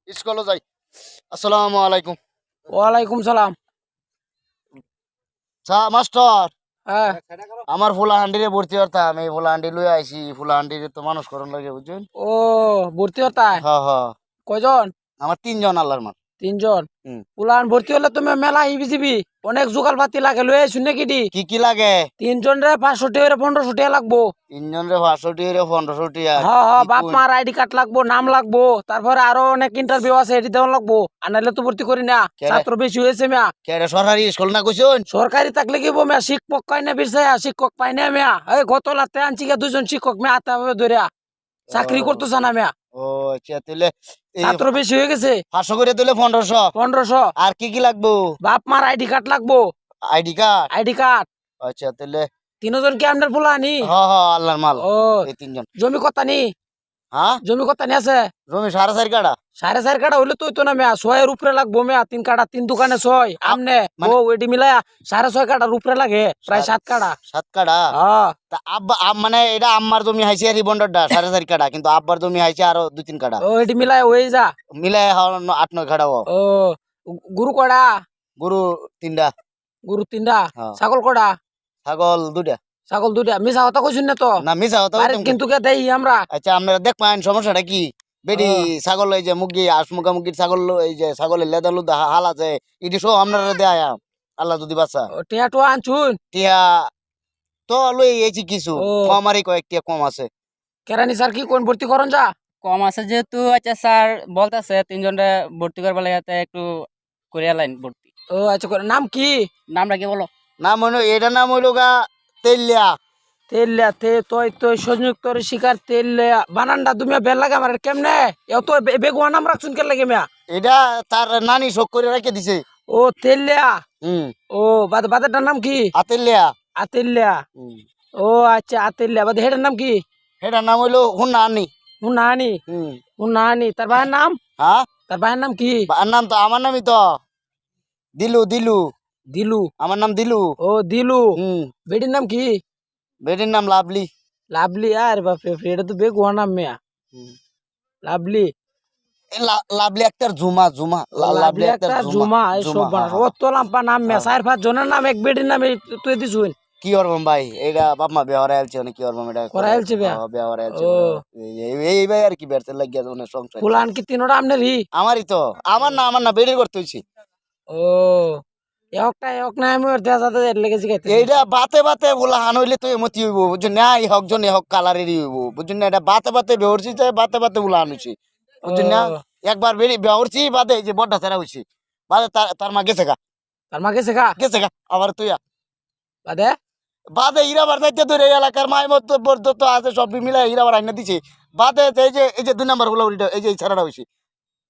স্কুলে যাই। আসসালামু আলাইকুম। ওয়ালাইকুম সালাম। মাস্টার, হ্যাঁ। আমার ফুলাহান্ডিরে ভর্তি করতাম, এই ফুলাহান্ডি লই আইছি। ফুলাহান্ডিরে তো মানুষ করণ লাগে, বুঝছেন? ও, ভর্তি হতা? হ্যাঁ হ্যাঁ, কয়জন? আমার 3 জন আল্লাহর মান। 3 জন? হুম। পুলান ভর্তি হলে তুমি মেলা হিবিজিবি অনেক জোগাল পাতি লাগে, লয়ে আইছু নাকি দি? কি লাগে? 3 জন রে 500 টাকা 1500 টাকা লাগবো। 3 জন রে 500 টিয়া 1500 টিয়া? হ্যাঁ হ্যাঁ, বাপ মার আইডি কার্ড লাগবো, নাম লাগবো, তারপরে আরো অনেক ইন্টারভিউ আছে, এটি দেওয়া লাগবো। আর নাহলে তো ভর্তি করি না, ছাত্র বেশি হয়েছে মিয়া। কেডা সরকারি স্কুল না কইছুন? সরকারি থাকলে কি মিয়া, শিক্ষক পাই না বিরসায়া, শিক্ষক পাই না মিয়া। এই গত লাতে আনছি গিয়া 2 জন শিক্ষক মিয়া হাতে হবে ধরিয়া, চাকরি করতেছে না মিয়া। ও আচ্ছা, তাহলে ছাত্র বেশি হয়ে গেছে। 500 করে দিলে 1500। 1500। আর কি লাগবো? বাপ মার আইডি কার্ড লাগবো। ID card? ID card. আচ্ছা, তাহলে 3 জন কি আপনার ফুলানি? হ্যাঁ হ্যাঁ, আল্লাহর মাল। ও, এই 3 জন। জমি কত নি? হ্যাঁ, জমি কত নি আছে? জমি 4.5 কাঠা। 4.5 কাঠা হইলে তো না মেয়া, 6 উপরে লাগবো মেয়া। 3 কাঠা 3 দোকানে 6 আমনে ও এটি মিলায়া 6.5 কাঠার উপরে লাগে, প্রায় 7 কাঠা। 7 কাঠা? হ্যাঁ। তা আব্বা মানে এটা আম্মার জমি হাইছে আর রিবন্ডারটা 4.5 কাঠা, কিন্তু আব্বার জমি হাইছে আরো 2-3 কাঠা। ও, এটি মিলায়া হয়ে যা। মিলাই 8-9 কাঠা। ও, গরু কড়া? গরু 3টা। গরু 3টা। হ্যাঁ। ছাগল কড়া? ছাগল 2টা। ছাগল 2টা। মিছা কথা কইছুন না তো? না, মিছা কথা বাড়িত বলতাম কিন্তু কে দেই আমরা। আচ্ছা, আপনারা দেখ পাইন সমস্যাটা কি? বেডি ছাগল, এই যে মুরগি আসমুগা মুরগির ছাগল, এই যে ছাগলের লেদা লুদা হাল আছে, এটি সব আপনারা দেয় আল্লাহ যদি বাঁচা। টিয়া টু আনছুন? টিয়া তো লই এইছি কিছু, ও। আমারই কয়েকটা কম আছে। কেরানি স্যার কি কোন ভর্তি করন যা? কম আছে যেহেতু, আচ্ছা স্যার বলতেছে 3 জনরে ভর্তি করবার লাগে, একটু করিয়া লাইন ভর্তি। ও আচ্ছা, নাম কি? নামটা কি বলো? নাম হইল, এটা নাম হইল গা তেলিয়া। তেলিয়া তে তুই তুই সংযুক্ত শিকার তেলিয়া বানানটা তুমি বেল লাগে আমার কেমনে? এও তো বেগুয়া নাম রাখছুন কে লাগে মিয়া? এটা তার নানি শোক করে রেখে দিছে। ও তেলিয়া। হুম। ও বাদাটার নাম কি? আতেলিয়া। আতেলিয়া। ও আচ্ছা, আতেলিয়া বাদ হেডার নাম কি? এটার নাম হইলো হুন্নানি। হুনানি। হুম। হুনানি। তার ভাইয়ের নাম? হ্যাঁ, তার ভাইয়ের নাম কি? আর নাম তো আমার নামই তো দিলু। দিলু, দিলু। আমার নাম দিলু। ও দিলু। হুম। বেটির নাম কি? বেটির নাম লাভলি। লাভলি? আর বাপরে, এটা তো বেগুয়া নাম মিয়া। লাভলি। লাভলি একটা জুমা। জুমা, লাভলি একটা জুমা। সব ও তো লাম্পা নাম মেয়া। 4-5 জনের নাম এক বেটির নাম তুই দিছুন। কি করবাম ভাই, এটা বাপ মা বিয়া হরে আলছে, কি করবাম, এটা করা আলছে বিয়া? বিয়া হরে আলছে। ও। এই ভাই আর কি বেরতে লাগিয়া মানে সংসার। ফুলান কি 3টা আমনেরই? আমারই তো। আমার না বেড়ির করতে হইছি। ও, এক না আমি ওর দেয়া যাতে লেগেছি খাইতে। এইটা বাতে বাতে বলা হান হইলে তো এমতি হইব, বুঝছেন না? এই হক জন হক কালারেরই হইব, বুঝছেন না? এটা বাতে বাতে বেহরছি, বাতে বাতে বলা হান হইছে, বুঝছেন না? একবার বেড়ি বেহরছি বাদে, এই যে বড্ডা ছাড়া হইছে বাদে, তার মা গেছে গা। তার মা গেছে গা? গেছে গা আবার তুই বাদে? বাদে হীরাবার যাইতে ধরে এলাকার মাই মতো বর্দ তো আছে, সব মিলাই হীরাবার আইনা দিছে বাদে। এই যে 2 নাম্বার গুলো, এই যে ছাড়াটা হইছে।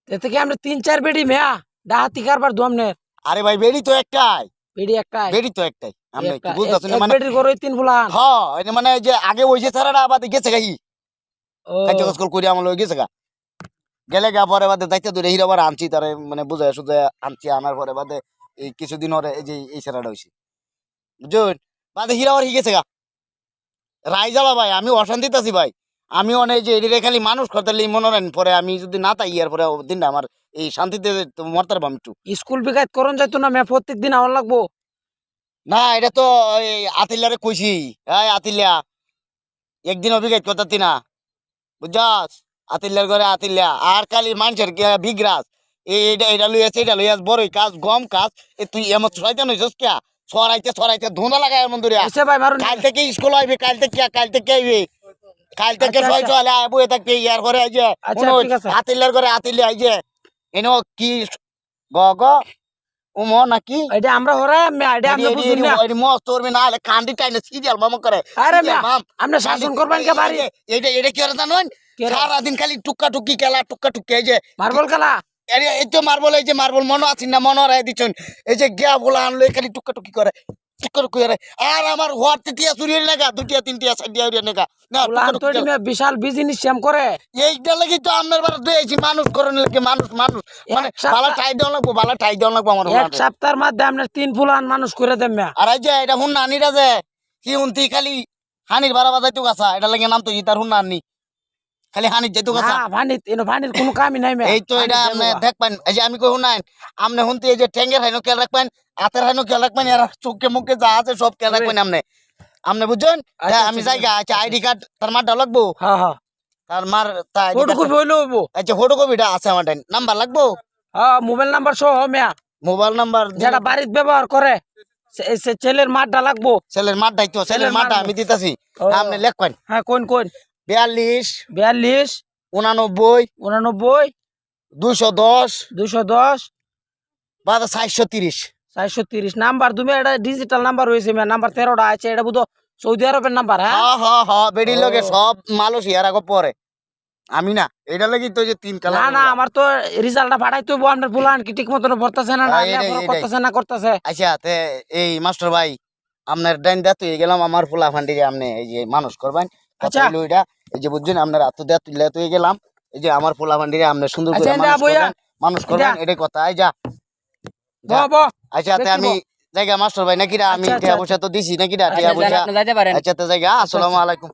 এতে কি আমরা 3-4 বেডি মেয়া ডাহাতি কারবার দমনে? আরে ভাই, বেড়ি তো একটাই। বেডি একটাই? বেড়ি তো একটাই, আমি কি বুঝতাছ না? এক মানে বেডির গরু 3 ফুলান? হ্যাঁ, এটা মানে যে আগে হইছে ছাড়াটা বাদে গেছে গাই ও। কাজ করে আমার লই গেছে গা। গেলে গা পরে বাদে দায়িত্ব ধরে হীরাবার আনছি, তারে মানে বুঝায় সুঝায় আনছি। আনার পরে বাদে এই কিছুদিন ওরে এই যে এই ছাড়াটা হইছে, বুঝুন? বাদে হীরাবার হি গেছে গা। রাই জ্বালা ভাই, আমি অশান্তিতে আছি ভাই। আমি অনেক যে এদিকে খালি মানুষ করতে মনে করেন, পরে আমি যদি না তাই ইয়ার পরে দিনটা আমার এই শান্তিতে মরতে পারবো আমি একটু। স্কুল বিকাত করন যাইতো না মেয়া? প্রত্যেক দিন আওয়ার লাগবো? না, এটা তো আতিল্লারে কইছি। এই আতিল্লা, একদিন অভিজ্ঞ করতে না, বুঝছাস? আতিল্লার ঘরে আতিল্লা আর খালি মানুষের বিগ্রাস। এটা লইয়াছে, এটা লইয়াছ বড়ই কাজ, গম কাজ। তুই এমন শয়তান হইছস কে? ছড়াইতে ধুনা লাগায় এমন ধরে। এসে ভাই মারুন। কাল থেকে স্কুল আইবে, কাল থেকে আইবে, কাল থেকে আচ্ছা, ছয় আচ্ছা। চলে বইয়ে থাকবে ইয়ার ঘরে। এই যে আচ্ছা, ঠিক আছে। আতিল্লার ঘরে আতিল্লা, এই যে এনো কি গ গ উম নাকি এটা আমরা হরে মেয়া, এটা আমরা বুঝুন না। মস্ত করবে না হলে কান্দি টাইনে সিরিয়াল মামা করে। আরে serial মেয়া, মাম। আমরা শাসন করবেন কে বাড়ি? এটা কি করে জানেন? কে রে? সারাদিন খালি টুক্কা টুকি খেলা, টুক্কা টুকি। এই যে মার্বল খেলা? এই তো মার্বল, এই যে মার্বল মনে আছেন না? মনে রায় দিচ্ছেন। এই যে গিয়া বলা আনলো, খালি টুক্কা টুকি করে, টুক্কা টুকি করে। আর আমার হওয়ার টিয়া চুরি হইলে নাকা, 2টিয়া 3টিয়া 4টিয়া হইলে নাকা না, ফুলান তো টুক্কা টুকি। মেয়া বিশাল বিজনেস শ্যাম করে। এইটা লাগি তো আপনার বার দিয়েছি, মানুষ করেন লাগে, মানুষ মানে এক সপ্তাহ- বালা টাই দেওয়া লাগবো, বালা টাই দেওয়া লাগবো আমার এক হুনারে। সপ্তাহের মধ্যে আপনার 3 ফুলান মানুষ করে দেন মেয়া। আর এই যে এটা হুন নানিরা যে কি হুনতি খালি হানির বাড়া বাজাইতো গাছা, এটা লাগে নাম তো ইতার হুন নানি। খালি হানি যেত কাঁচা না ভানির কোনো কামই নাই মেয়া এই তো এটা আপনি দেখবেন এই যে আমি কই শুনাইন আপনি শুনতে এই যে ঠ্যাঙ্গের হাইনো খেয়াল রাখবেন হাতের হাইনো খেয়াল রাখবেন এরা চোখে মুখে যা আছে সব খেয়াল রাখবেন আপনি আপনি বুঝছেন আচ্ছা, আমি আচ্ছা, জায়গা আচ্ছা আইডি কার্ড তার মারটা লাগবো হ্যাঁ হ্যাঁ তার মার তার ID ফটো card কপি হইলো হইবো আচ্ছা ফটোকপিটা আছে আমার নাম্বার লাগবো হ্যাঁ মোবাইল নাম্বার সহ মেয়া মোবাইল নাম্বার যেটা বাড়িতে ব্যবহার করে সে ছেলের মাঠটা লাগবো ছেলের মাঠ দায়িত্ব ছেলের ছেলের মাঠটা মাঠ। আমি দিতেছি ও। আপনি লেখবেন হ্যাঁ কোন 42 42 89 89 210 210 বা 430 430 নাম্বার তুমি এটা ডিজিটাল নাম্বার হয়েছে মেয়া নাম্বার 13টা আছে এটা বুঝো সৌদি আরবের নাম্বার হ্যাঁ বেডির লগে সব মালয়েশিয়ার আগে পরে আমি না এটা লাগি তো যে তিন না কালার না আমার তো রেজাল্টটা পাঠাইতে হইবো আপনার বলান কি ঠিক মতন ভরতাছে না হ্যাঁ, এটাই, এটাই। করতেছে না করতেছে আচ্ছা তে এই মাস্টার ভাই আপনার ডাইন দাঁত হয়ে গেলাম আমার ফুলা ফান্ডিকে আপনি এই যে মানুষ করবেন আচ্ছা। আচ্ছা এটা এই যে বুঝছেন আপনার হাত দাঁত তুলে হয়ে গেলাম এই যে আমার ফুলা ফান্ডিকে আপনি সুন্দর করে আচ্ছা, মানুষ বইয়া। করবেন মানুষ করবেন এটা। এটাই কথা এই যা ব ব আচ্ছা তে দেখি আমি বো। জায়গা মাস্টার ভাই নাকি আমি আচ্ছা, টিয়া আচ্ছা, পয়সা তো দিছি নাকি টিয়া আচ্ছা, যান, পয়সা আপনি যাইতে পারেন আচ্ছা তে জায়গা আসসালামু আলাইকুম